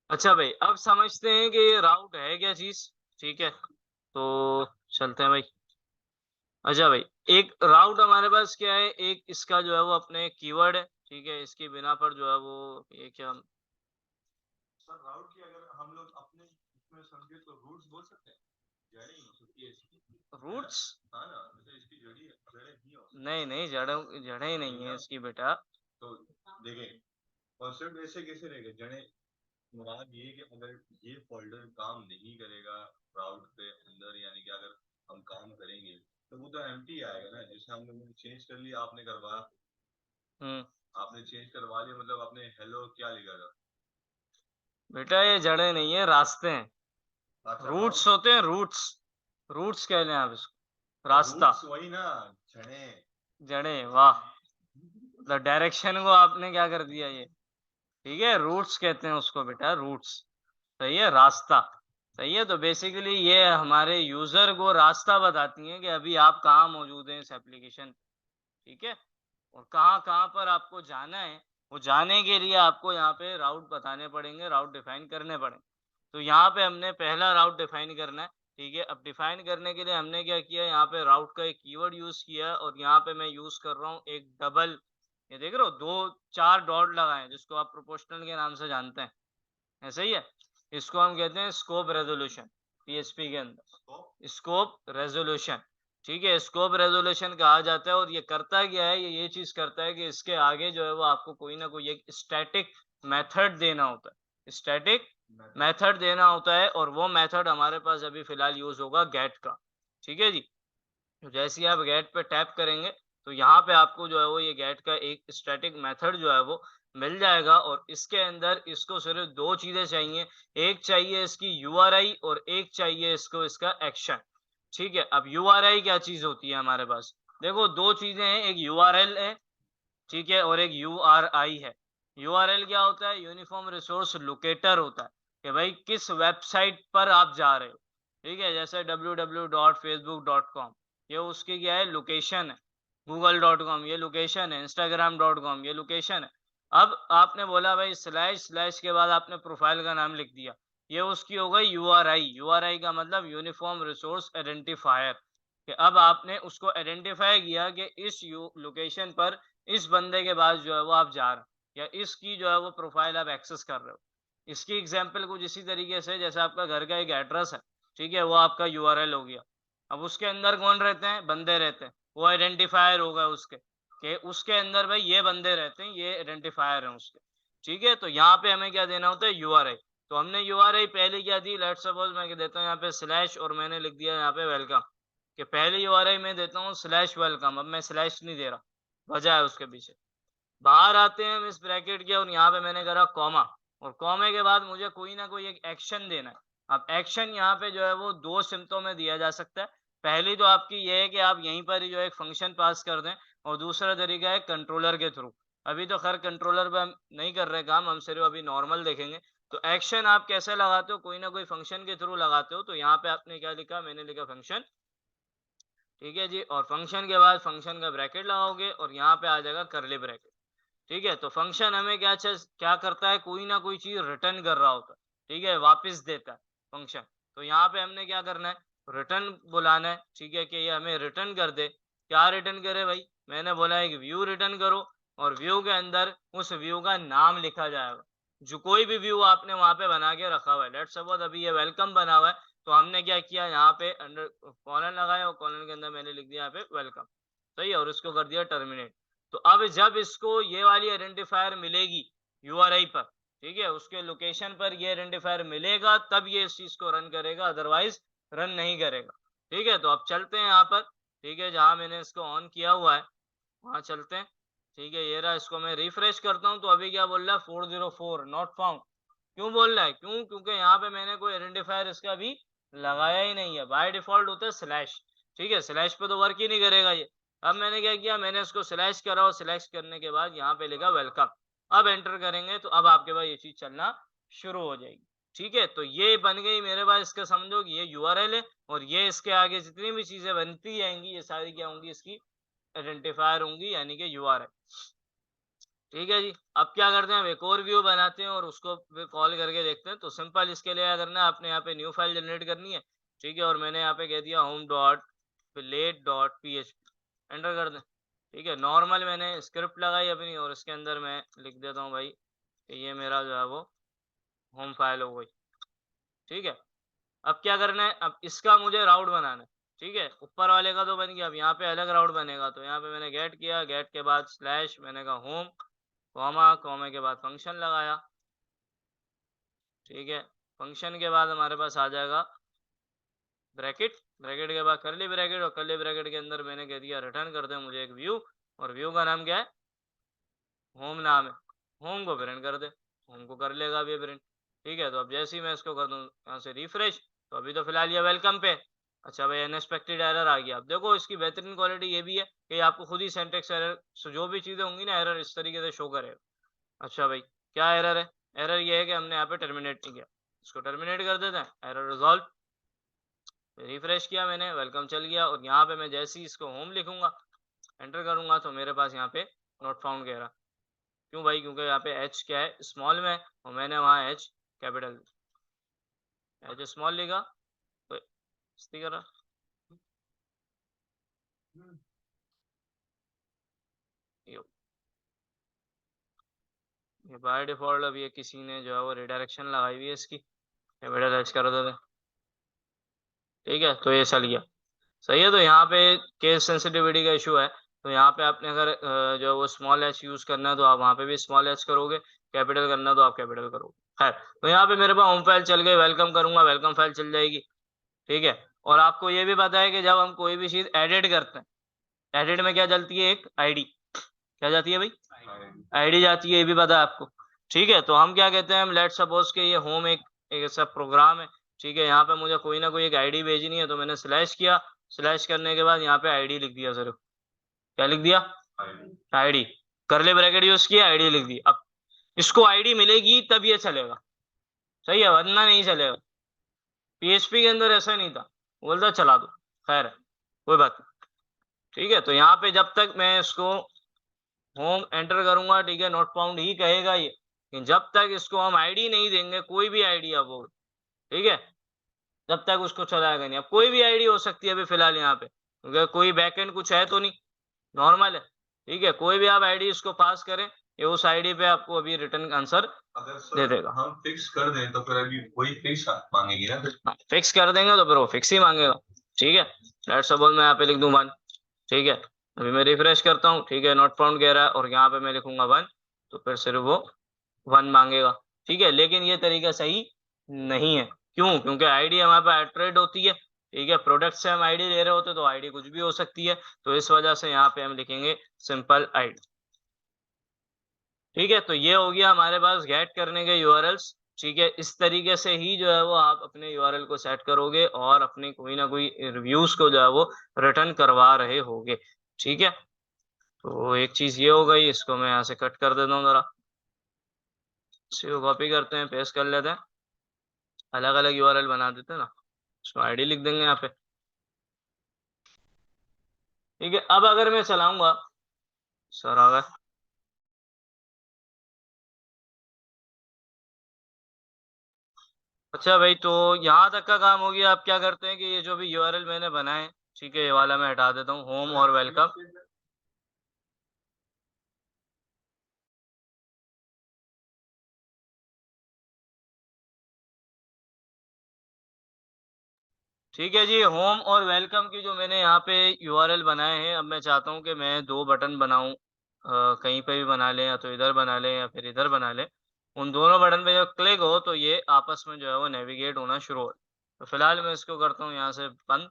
अच्छा भाई, अब समझते हैं कि ये राउट है क्या चीज। ठीक है, तो चलते हैं भाई। अच्छा भाई, एक राउट हमारे पास क्या है, एक इसका जो है वो अपने कीवर्ड है। ठीक है, इसके बिना पर जो है वो ये क्या। सर राउट की अगर हम लोग अपने इसमें समझे तो रूट्स बोल सकते हैं। जड़ें ही हो सकती है इसकी। रूट्स? हाँ ना, जैसे इसकी जड़ें ही हो सकती नहीं नहीं, जड़ें जड़ें ही नहीं है इसकी बेटा। तो देखें, कॉन्सेप्ट ऐसे कैसे रहेगा जड़ें। मुराद ये कि अगर ये फोल्डर काम नहीं करेगा राउट पे अंदर, यानी कि अगर हम काम करेंगे तो वो तो एम्प्टी आएगा ना, जिसे हम लोगों ने चेंज कर लिया, आपने करवाया, हम्म। आपने चेंज करवा लिया, मतलब आपने हेलो क्या लिखा था। बेटा ये जड़ें नहीं है, रास्ते हैं। अच्छा रूट्स राउट, होते हैं, रूट्स। रूट्स कह लें आप इसको, तो रास्ता। रूट्स वही ना, जड़ें। जड़ें, वाह। मतलब डायरेक्शन को आपने क्या कर दिया ये। ठीक है, रूट्स कहते हैं उसको बेटा, रूट्स। सही है, रास्ता। सही है, तो बेसिकली ये हमारे यूजर को रास्ता बताती हैं कि अभी आप कहाँ मौजूद हैं इस एप्लीकेशन। ठीक है, और कहाँ-कहाँ पर आपको जाना है, वो जाने के लिए आपको यहाँ पे राउट बताने पड़ेंगे, राउट डिफाइन करने पड़ेंगे। तो यहाँ पे हमने पहला राउट डिफाइन करना है। ठीक है, अब डिफाइन करने के लिए हमने क्या किया, यहाँ पे राउट का एक कीवर्ड यूज़ किया है और यहाँ पे मैं यूज़ कर रहा हूँ एक डबल। ये देख रहे हो, 2-4 डॉट लगाए हैं, जिसको आप प्रोपोर्शनल के नाम से जानते हैं। ऐसा ही है? इसको हम कहते हैं स्कोप रेज़ोल्यूशन, पीएचपी के अंदर। Scope resolution. ठीक है, स्कोप रेज़ोल्यूशन कहा जाता है और ये करता क्या है, ये चीज़ करता है कि इसके आगे जो है वो आपको कोई ना कोई एक स्टैटिक मेथड देना होता है। स्टैटिक मेथड देना होता है और वो मेथड हमारे पास अभी फ़िलहाल यूज़ होगा गेट का। ठीक है जी? तो जैसे ही आप गेट पे टैप करेंगे, तो यहाँ पे आपको जो है वो ये गेट का एक स्टैटिक मेथड जो है वो मिल जाएगा और इसके अंदर इसको सिर्फ 2 चीज़ें चाहिए। एक चाहिए इसकी यूआरआई और एक चाहिए इसको इसका एक्शन। ठीक है? अब यूआरआई क्या चीज़ होती है हमारे पास? देखो 2 चीज़ें हैं, एक यूआरएल है, ठीक है? और एक यूआरआई है। यूआरएल क्या होता है? यूनिफ़ॉर्म रिसोर्स लोकेटर होता है, कि भाई किस वेबसाइट पर आप जा रहे हो। ठीक है? जैसे www.facebook.com, ये उसकी क्या है, लोकेशन है। google.com ये लोकेशन है, instagram.com ये लोकेशन है। अब आपने बोला भाई स्लैश स्लैश के बाद आपने प्रोफ़ाइल का नाम लिख दिया। ये उसकी हो गई यूआरआई। यूआरआई का मतलब यूनिफ़ॉर्म रिसोर्स आइडेंटिफायर, कि अब आपने उसको आइडेंटिफ़ाई किया कि इस यू लोकेशन पर इस बंदे के पास जो है वो आप जा रहे हो या इसकी जो है वो प्रोफ़ाइल आप एक्सेस कर रहे हो। इसकी एग्ज़ाम्पल कुछ इसी तरीके से, जैसे आपका घर का एक एड्रेस है, ठीक है? वो आपका यूआरएल हो गया। अब उसके अंदर कौन रहते हैं? बंदे रहते हैं। वो आइडेंटिफ़ायर होगा उसके, कि उसके अंदर भाई ये बंदे रहते हैं, ये आइडेंटिफ़ायर हैं उसके। ठीक है? तो यहाँ पे हमें क्या देना होता है? यूआरआई। तो हमने यूआरआई पहले क्या दी, लेट्स सपोज़ मैं देता हूँ यहाँ पे स्लैश और मैंने लिख दिया यहाँ पे वेलकम, कि पहली यूआरआई मैं देता हूँ स्लैश वेलकम, अब मैं स्लैश नहीं दे रहा, वजह है उसके पीछे। बाहर आते हैं हम इस ब्रैकेट के और यहाँ पे मैंने करा कॉमा, और कॉमे के बाद मुझे कोई ना कोई एक एक्शन देना है। अब एक्शन यहाँ पे जो है वो 2 सिमतों में दिया जा सकता है। पहली तो आपकी ये है कि आप यहीं पर ही जो है एक फंक्शन पास कर दें, और दूसरा तरीका है कंट्रोलर के थ्रू। अभी तो खैर कंट्रोलर पे हम नहीं कर रहे काम, हम सिर्फ अभी नॉर्मल देखेंगे। तो एक्शन आप कैसे लगाते हो? कोई ना कोई फंक्शन के थ्रू लगाते हो। तो यहाँ पे आपने क्या लिखा? मैंने लिखा फंक्शन। ठीक है जी, और फंक्शन के बाद फंक्शन का ब्रैकेट लगाओगे और यहाँ पे आ जाएगा कर्ली ब्रैकेट। ठीक है, तो फंक्शन हमें क्या करता है, कोई ना कोई चीज रिटर्न कर रहा होता है। ठीक है, वापस देता है फंक्शन। तो यहाँ पे हमने क्या करना है, रिटर्न बुलाना है। ठीक है, कि ये हमें रिटर्न कर दे। क्या रिटर्न करे भाई? मैंने बोला एक व्यू रिटर्न करो, और व्यू के अंदर उस व्यू का नाम लिखा जाएगा, जो कोई भी व्यू आपने वहां पे बना के रखा हुआ है। लेट्स सपोज अभी ये वेलकम बना हुआ है, तो हमने क्या किया, यहाँ पे अंडर कॉलन लगाया और कॉलन के अंदर मैंने लिख दिया यहाँ पे वेलकम। सही है, और इसको कर दिया टर्मिनेट। तो अब जब इसको ये वाली आइडेंटिफायर मिलेगी यूआरआई पर, ठीक है, उसके लोकेशन पर ये आइडेंटिफायर मिलेगा, तब ये इस चीज को रन करेगा, अदरवाइज रन नहीं करेगा। ठीक है, तो अब चलते हैं यहाँ पर। ठीक है, जहां मैंने इसको ऑन किया हुआ है वहां चलते हैं। ठीक है, ये रहा, इसको मैं रिफ्रेश करता हूँ तो अभी क्या बोल रहा है, 404 नॉट फाउंड। क्यों बोल रहा है? क्योंकि यहाँ पे मैंने कोई आइडेंटिफायर इसका भी लगाया ही नहीं है। बाय डिफॉल्ट होता है स्लैश। ठीक है, स्लैश पे तो वर्क ही नहीं करेगा ये। अब मैंने क्या किया, मैंने इसको स्लैश करा और स्लैश करने के बाद यहाँ पे लिखा वेलकम। अब एंटर करेंगे तो अब आपके पास ये चीज चलना शुरू हो जाएगी। ठीक है, तो ये बन गई मेरे पास, इसका समझो कि ये यूआरएल है, और ये इसके आगे जितनी भी चीजें बनती जाएंगी ये सारी क्या होंगी, इसकी आइडेंटिफायर होंगी, यानी कि यूआरएल। ठीक है जी। अब क्या करते हैं, अब एक और व्यू बनाते हैं और उसको फिर कॉल करके देखते हैं। तो सिंपल इसके लिए क्या करना है, आपने यहाँ पे न्यू फाइल जनरेट करनी है, ठीक है। और मैंने यहाँ पे कह दिया home dot plate dot php, enter कर दें। ठीक है, नॉर्मल मैंने स्क्रिप्ट लगाई अपनी और इसके अंदर मैं लिख देता हूँ भाई कि ये मेरा जो है वो होम फाइल हो गई। ठीक है, अब क्या करना है, अब इसका मुझे राउट बनाना है। ठीक है, ऊपर वाले का तो बन गया, अब यहाँ पे अलग राउट बनेगा। तो यहाँ पे मैंने गेट किया, गेट के बाद स्लैश मैंने कहा होम, कॉमा, कॉमा के बाद फंक्शन लगाया। ठीक है, फंक्शन के बाद हमारे पास आ जाएगा ब्रैकेट, ब्रैकेट के बाद कर्ली ब्रैकेट, और कर्ली ब्रैकेट के अंदर मैंने कह दिया रिटर्न कर दे मुझे एक व्यू, और व्यू का नाम क्या है, होम नाम है। होम को प्रिंट कर दे, होम को कर लेगा अभी प्रिंट। ठीक है, तो अब जैसे ही मैं इसको कर दूं यहाँ से रिफ्रेश, तो अभी तो फिलहाल ये वेलकम पे। अच्छा भाई, अनएक्सपेक्टेड एरर आ गया। अब देखो इसकी बेहतरीन क्वालिटी ये भी है कि आपको खुद ही सिंटैक्स एरर, जो भी चीजें होंगी ना, एरर इस तरीके से शो करेगा। अच्छा भाई, क्या एरर है, एरर ये है कि हमने यहाँ पे टर्मिनेट नहीं किया। इसको टर्मिनेट कर देते हैं, एरर रिजॉल्व। रिफ्रेश किया मैंने, वेलकम चल गया। और यहाँ पे मैं जैसे ही इसको होम लिखूंगा, एंटर करूंगा, तो मेरे पास यहाँ पे नॉट फाउंड कह रहा। क्यों भाई, क्योंकि यहाँ पे एच क्या है, स्मॉल में है, और मैंने वहाँ एच कैपिटल, एच स्मॉल लिखा, तो इस्ती कर रहा। ये बाय डिफॉल्ट अब ये किसी ने जो है वो रिडायरेक्शन लगाई हुई है इसकी, कैपिटल एच कर देते। ठीक है, तो ये चल गया, सही है। तो यहाँ पे केस सेंसिटिविटी का इशू है। तो यहाँ पे आपने अगर जो है वो स्मॉल एच यूज करना है तो आप वहाँ पे भी स्मॉल एच करोगे, कैपिटल करना है तो आप कैपिटल करोगे। खैर, तो यहाँ पे मेरे पास होम फाइल चल गई, वेलकम करूंगा, वेलकम फाइल चल जाएगी। ठीक है, और आपको ये भी पता है कि जब हम कोई भी चीज एडिट करते हैं, एडिट में क्या चलती है, एक आईडी, क्या जाती है भाई, आईडी जाती है, ये भी पता है आपको। ठीक है, तो हम क्या कहते हैं, हम लेट सपोज के ये होम एक ऐसा प्रोग्राम है। ठीक है, यहाँ पे मुझे कोई ना कोई एक आईडी भेजनी है, तो मैंने स्लैश किया, स्लैश करने के बाद यहाँ पे आईडी लिख दिया सिर्फ। क्या लिख दिया, आईडी, करले ब्रैकेट यूज किया, आईडी लिख दी। अब इसको आईडी मिलेगी तब ये चलेगा, सही है, वरना नहीं चलेगा। पीएचपी के अंदर ऐसा नहीं था, बोलता चला दो, खैर है, कोई बात नहीं। ठीक है, तो यहाँ पे जब तक मैं इसको होम एंटर करूंगा, ठीक है, नॉट फाउंड ही कहेगा ये, लेकिन जब तक इसको हम आईडी नहीं देंगे, कोई भी आईडी अब हो, ठीक है, जब तक उसको चलाएगा नहीं। अब कोई भी आईडी हो सकती है अभी फिलहाल यहाँ पे, क्योंकि कोई बैकएंड कुछ है तो नहीं, नॉर्मल है। ठीक है, कोई भी आप आईडी इसको पास करें, ये उस आईडी पे आपको अभी रिटर्न आंसर अगर दे सर देगा। हम फिक्स कर दें तो फिर अभी वही फिक्स मांगेगी ना फिर। फिक्स कर देंगे तो फिर वो फिक्स ही मांगेगा। ठीक है, लेट्स सपोज मैं यहाँ पे लिख दूं 1। ठीक है, अभी मैं रिफ्रेश करता हूँ, ठीक है, नॉट फाउंड कह रहा है, और यहाँ पे मैं लिखूंगा 1, तो फिर सिर्फ वो 1 मांगेगा। ठीक है, लेकिन ये तरीका सही नहीं है। क्यों, क्योंकि आईडी हमारे पास एट्रेड होती है। ठीक है, प्रोडक्ट से हम आईडी ले रहे होते तो आईडी कुछ भी हो सकती है, तो इस वजह से यहाँ पे हम लिखेंगे सिंपल आईडी। ठीक है, तो ये हो गया हमारे पास गेट करने के यूआरएल्स। ठीक है, इस तरीके से ही जो है वो आप अपने यूआरएल को सेट करोगे और अपने कोई ना कोई रिव्यूज को जो है वो रिटर्न करवा रहे होगे। ठीक है, तो एक चीज ये हो गई, इसको मैं यहाँ से कट कर देता हूँ जरा, इसको कॉपी करते हैं, पेस्ट कर लेते हैं, अलग अलग यूआरएल बना देते हैं ना, इसको आईडी लिख देंगे यहाँ पे। ठीक है, अब अगर मैं चलाऊंगा, सर आ गए। अच्छा भाई, तो यहाँ तक का काम हो गया। आप क्या करते हैं कि ये जो भी यूआरएल मैंने बनाए, ठीक है, ये वाला मैं हटा देता हूँ, होम और वेलकम। ठीक है जी, होम और वेलकम की जो मैंने यहाँ पे यूआरएल बनाए हैं, अब मैं चाहता हूँ कि मैं दो बटन बनाऊं, कहीं पे भी बना लें, या तो इधर बना लें या फिर इधर बना लें। उन दोनों बटन पे जब क्लिक हो तो ये आपस में जो है वो नेविगेट होना शुरू हो। तो फिलहाल मैं इसको करता हूँ यहाँ से बंद।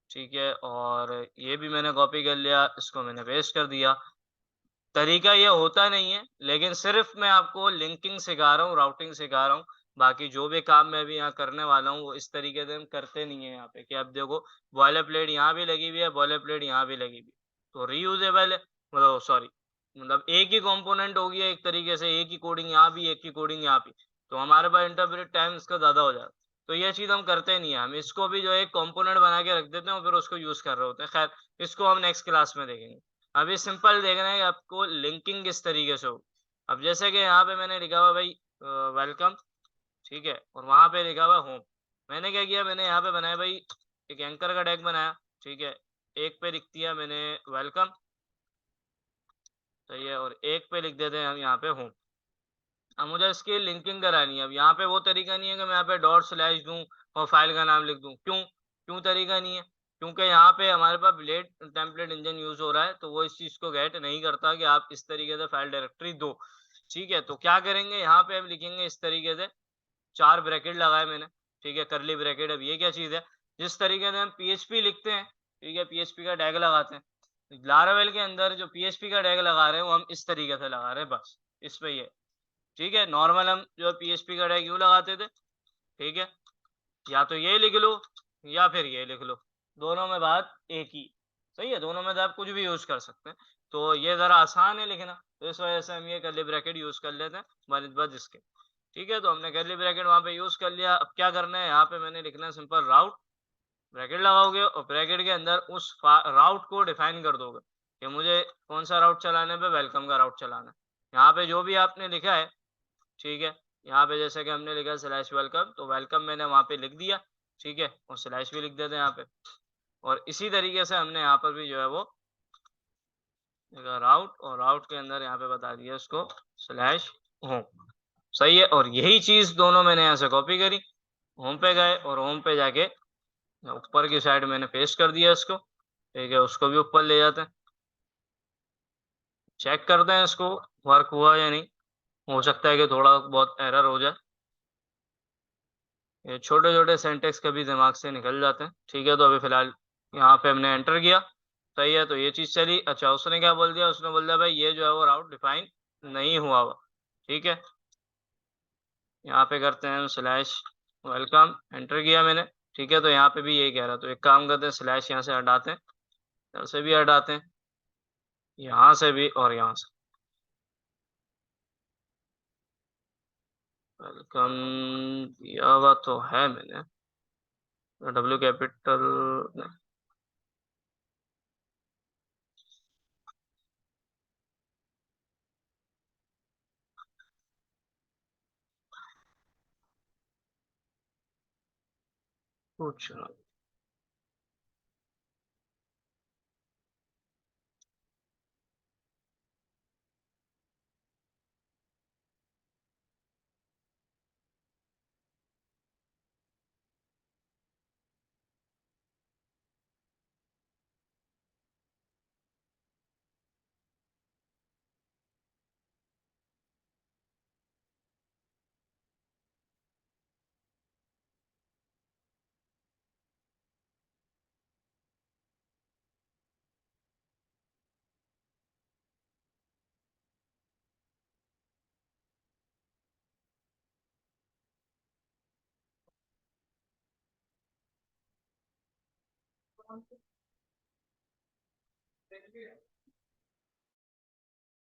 ठीक है, और ये भी मैंने कॉपी कर लिया, इसको मैंने पेस्ट कर दिया। तरीका ये होता नहीं है, लेकिन सिर्फ मैं आपको लिंकिंग सिखा रहा हूँ, राउटिंग सिखा रहा हूँ। बाकी जो भी काम मैं भी यहाँ करने वाला हूँ वो इस तरीके से हम करते नहीं है यहाँ पे, कि अब देखो बॉयलर प्लेट यहाँ भी लगी हुई है, बॉयलर प्लेट यहाँ भी लगी हुई है, तो रीयूजेबल है, मतलब सॉरी, मतलब एक ही कंपोनेंट हो गया, एक तरीके से एक ही कोडिंग यहाँ भी, एक ही कोडिंग यहाँ भी, तो हमारे पास इंटरप्रेट टाइम इसका ज्यादा हो जाता है। तो ये चीज हम करते नहीं है, हम इसको भी जो है एक कंपोनेंट बना के रख देते हैं और फिर उसको यूज कर रहे होते हैं। खैर, इसको हम नेक्स्ट क्लास में देखेंगे। अभी सिंपल देखना है कि आपको लिंकिंग किस तरीके से हो। अब जैसे कि यहाँ पे मैंने लिखा हुआ भाई वेलकम, ठीक है, और वहां पे लिखा हुआ होम। मैंने क्या किया, मैंने यहाँ पे बनाया भाई एक एंकर का टैग बनाया, ठीक है। एक पे लिख दिया मैंने वेलकम, सही है, और एक पे लिख देते हैं हम यहाँ पे होम। अब मुझे इसकी लिंकिंग करानी है। अब यहाँ पे वो तरीका नहीं है कि मैं यहाँ पे डॉट स्लैश दूं और फाइल का नाम लिख दूं। क्यों क्यों तरीका नहीं है? क्योंकि यहाँ पे हमारे पास ब्लेड टेम्पलेट इंजन यूज हो रहा है, तो वो इस चीज को गेट नहीं करता कि आप इस तरीके से फाइल डायरेक्टरी दो। ठीक है, तो क्या करेंगे, यहाँ पे हम लिखेंगे इस तरीके से, 4 ब्रैकेट लगाए मैंने, ठीक है, करली ब्रैकेट। अब ये क्या चीज है, जिस तरीके से हम पीएचपी लिखते हैं, ठीक है, पीएचपी का टैग लगाते हैं, लारावेल के अंदर जो पीएचपी का टैग लगा रहे हैं वो हम इस तरीके से लगा रहे हैं, बस इस पे ये, ठीक है। नॉर्मल हम जो पीएचपी का टैग यूँ लगाते थे, ठीक है, या तो ये लिख लो या फिर ये लिख लो, दोनों में बात एक ही, सही है, दोनों में से आप कुछ भी यूज कर सकते हैं। तो ये जरा आसान है लिखना, तो इस वजह से हम ये कर्ली ब्रैकेट यूज कर लेते हैं बनिस्बत इसके। ठीक है, तो हमने कर्ली ब्रैकेट वहां पे यूज कर लिया। अब क्या करना है, यहाँ पे मैंने लिखना है सिंपल राउट, ब्रैकेट लगाओगे और ब्रैकेट के अंदर उस राउट को डिफाइन कर दोगे कि मुझे कौन सा राउट चलाने पे वेलकम का राउट चलाना है। यहाँ पे जो भी आपने लिखा है, ठीक है, यहाँ पे जैसे कि हमने लिखा स्लैश वेलकम, तो वेलकम मैंने वहां पे लिख दिया, ठीक है, और स्लैश भी लिख देते हैं यहाँ पे। और इसी तरीके से हमने यहाँ पर भी जो है वो लिखा राउट, और राउट के अंदर यहाँ पे बता दिया उसको स्लैश होम, सही है। और यही चीज दोनों मैंने यहाँ से कॉपी करी, होम पे गए और होम पे जाके ऊपर की साइड मैंने पेस्ट कर दिया इसको, ठीक है, उसको भी ऊपर ले जाते हैं, चेक करते हैं इसको वर्क हुआ या नहीं। हो सकता है कि थोड़ा बहुत एरर हो जाए, ये छोटे छोटे सेंटेक्स कभी दिमाग से निकल जाते हैं। ठीक है, तो अभी फिलहाल यहाँ पे हमने एंटर किया, सही है, तो ये चीज चली। अच्छा, उसने क्या बोल दिया, उसने बोल दिया भाई ये जो है वो राउट डिफाइन नहीं हुआ हुआ, ठीक है। यहाँ पे करते हैं स्लैश वेलकम, एंटर किया मैंने, ठीक है, तो यहाँ पे भी यही कह रहा, तो एक काम करते हैं, स्लैश यहाँ से हटाते हैं, इधर से भी हटाते हैं, यहाँ से भी और यहाँ से। वेलकम दिया हुआ तो है मैंने, डब्ल्यू कैपिटल, कुछ